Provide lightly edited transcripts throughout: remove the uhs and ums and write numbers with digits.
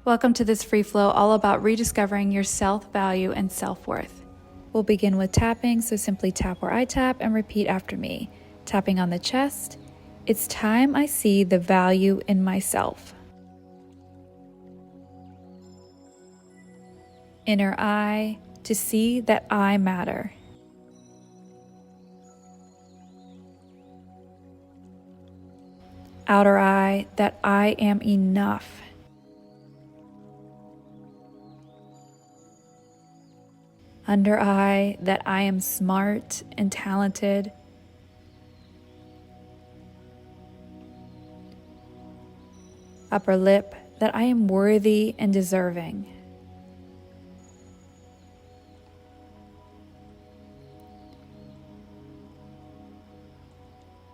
Welcome to this free flow all about rediscovering your self-value and self-worth. We'll begin with tapping, so simply tap where I tap and repeat after me. Tapping on the chest. It's time I see the value in myself. Inner eye, to see that I matter. Outer eye, that I am enough. Under eye, that I am smart and talented. Upper lip, that I am worthy and deserving.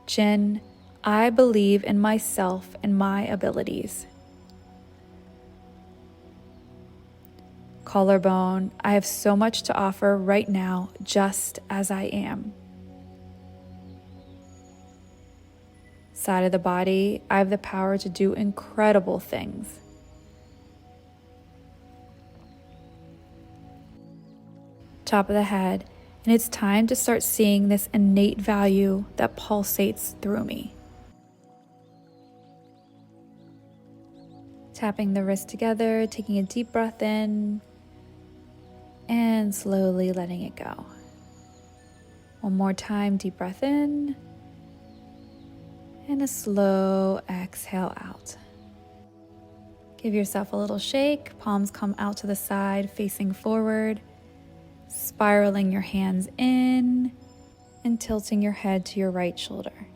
Chin, I believe in myself and my abilities. Collarbone, I have so much to offer right now, just as I am. Side of the body, I have the power to do incredible things. Top of the head, and it's time to start seeing this innate value that pulsates through me. Tapping the wrists together, taking a deep breath in, and slowly letting it go. One more time, deep breath in, and a slow exhale out. Give yourself a little shake, palms come out to the side, facing forward, spiraling your hands in, and tilting your head to your right shoulder.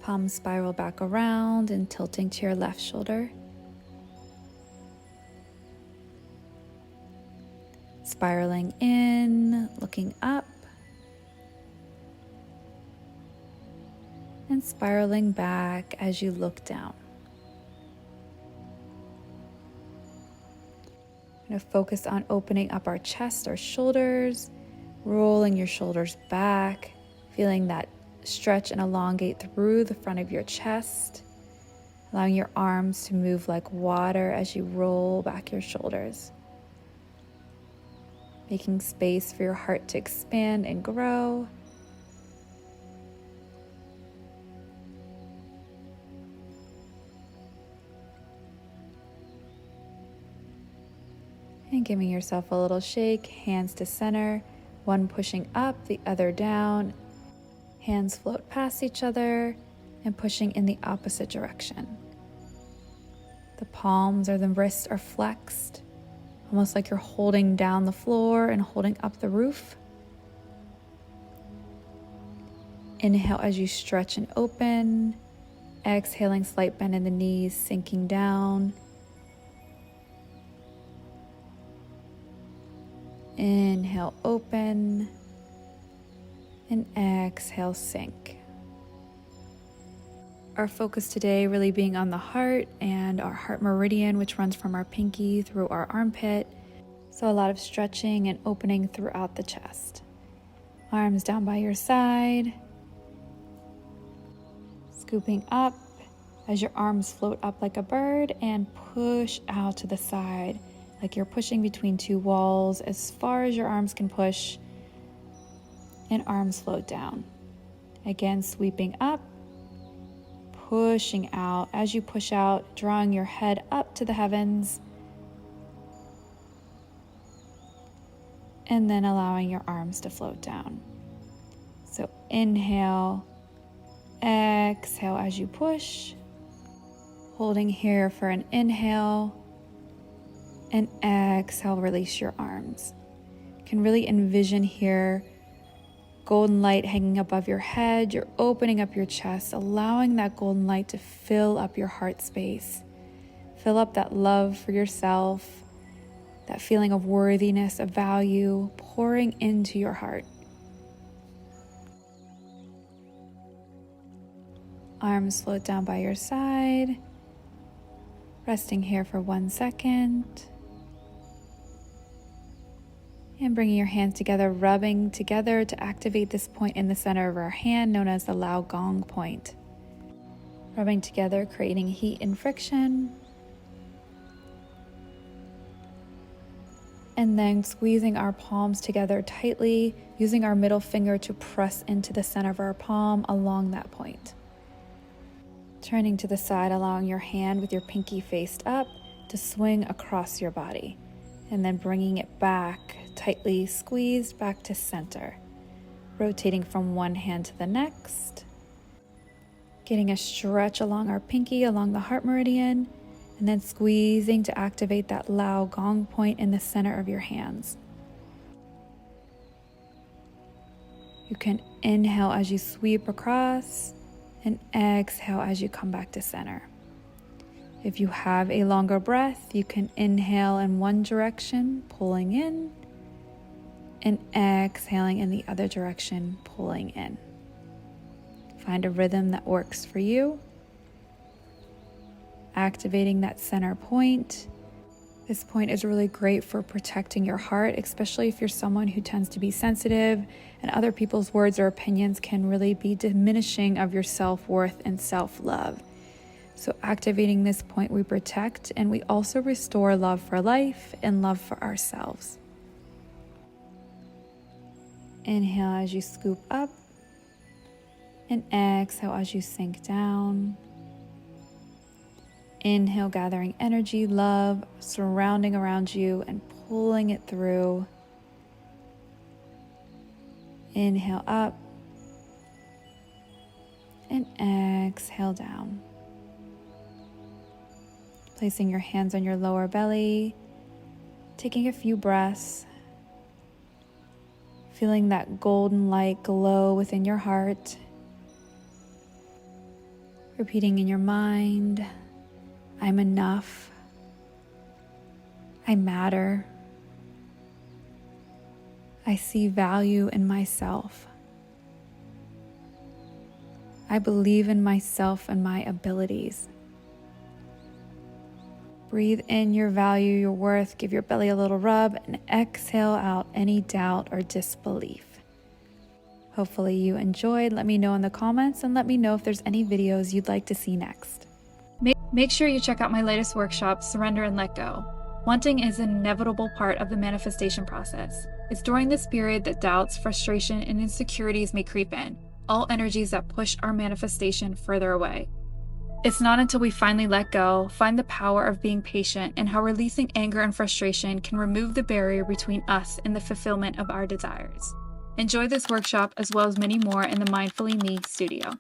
Palms spiral back around and tilting to your left shoulder. Spiraling in, looking up, and spiraling back as you look down. I'm going to focus on opening up our chest, our shoulders, rolling your shoulders back, feeling that stretch and elongate through the front of your chest, allowing your arms to move like water as you roll back your shoulders. Making space for your heart to expand and grow. And giving yourself a little shake, hands to center, one pushing up, the other down. Hands float past each other and pushing in the opposite direction. The palms or the wrists are flexed, almost like you're holding down the floor and holding up the roof. Inhale as you stretch and open. Exhaling, slight bend in the knees, sinking down. Inhale, open, and exhale, sink. Our focus today really being on the heart and our heart meridian, which runs from our pinky through our armpit. So a lot of stretching and opening throughout the chest. Arms down by your side. Scooping up as your arms float up like a bird and push out to the side, like you're pushing between two walls as far as your arms can push, and arms float down. Again, sweeping up, pushing out. As you push out, drawing your head up to the heavens, and then allowing your arms to float down. So inhale, exhale as you push, holding here for an inhale, and exhale, release your arms. You can really envision here golden light hanging above your head. You're opening up your chest, allowing that golden light to fill up your heart space. Fill up that love for yourself, that feeling of worthiness, of value, pouring into your heart. Arms float down by your side, resting here for 1 second. And bringing your hands together, rubbing together to activate this point in the center of our hand known as the Gong point. rubbing together, creating heat and friction. And then squeezing our palms together tightly, using our middle finger to press into the center of our palm along that point. Turning to the side, allowing your hand with your pinky faced up to swing across your body. And then bringing it back, tightly squeezed back to center. Rotating from one hand to the next. Getting a stretch along our pinky, along the heart meridian. And then squeezing to activate that loud gong point in the center of your hands. You can inhale as you sweep across and exhale as you come back to center. If you have a longer breath, you can inhale in one direction, pulling in, and exhaling in the other direction, pulling in. Find a rhythm that works for you. Activating that center point. This point is really great for protecting your heart, especially if you're someone who tends to be sensitive and other people's words or opinions can really be diminishing of your self-worth and self-love. So activating this point, we protect and we also restore love for life and love for ourselves. Inhale as you scoop up and exhale as you sink down. Inhale, gathering energy, love, surrounding around you and pulling it through. Inhale up and exhale down. Placing your hands on your lower belly, taking a few breaths, feeling that golden light glow within your heart. Repeating in your mind, I'm enough. I matter. I see value in myself. I believe in myself and my abilities. Breathe in your value, your worth, give your belly a little rub, and exhale out any doubt or disbelief. Hopefully you enjoyed. Let me know in the comments and let me know if there's any videos you'd like to see next. Make sure you check out my latest workshop, Surrender and Let Go. Wanting is an inevitable part of the manifestation process. It's during this period that doubts, frustration, and insecurities may creep in, all energies that push our manifestation further away. It's not until we finally let go, find the power of being patient, and how releasing anger and frustration can remove the barrier between us and the fulfillment of our desires. Enjoy this workshop as well as many more in the Mindfully Me studio.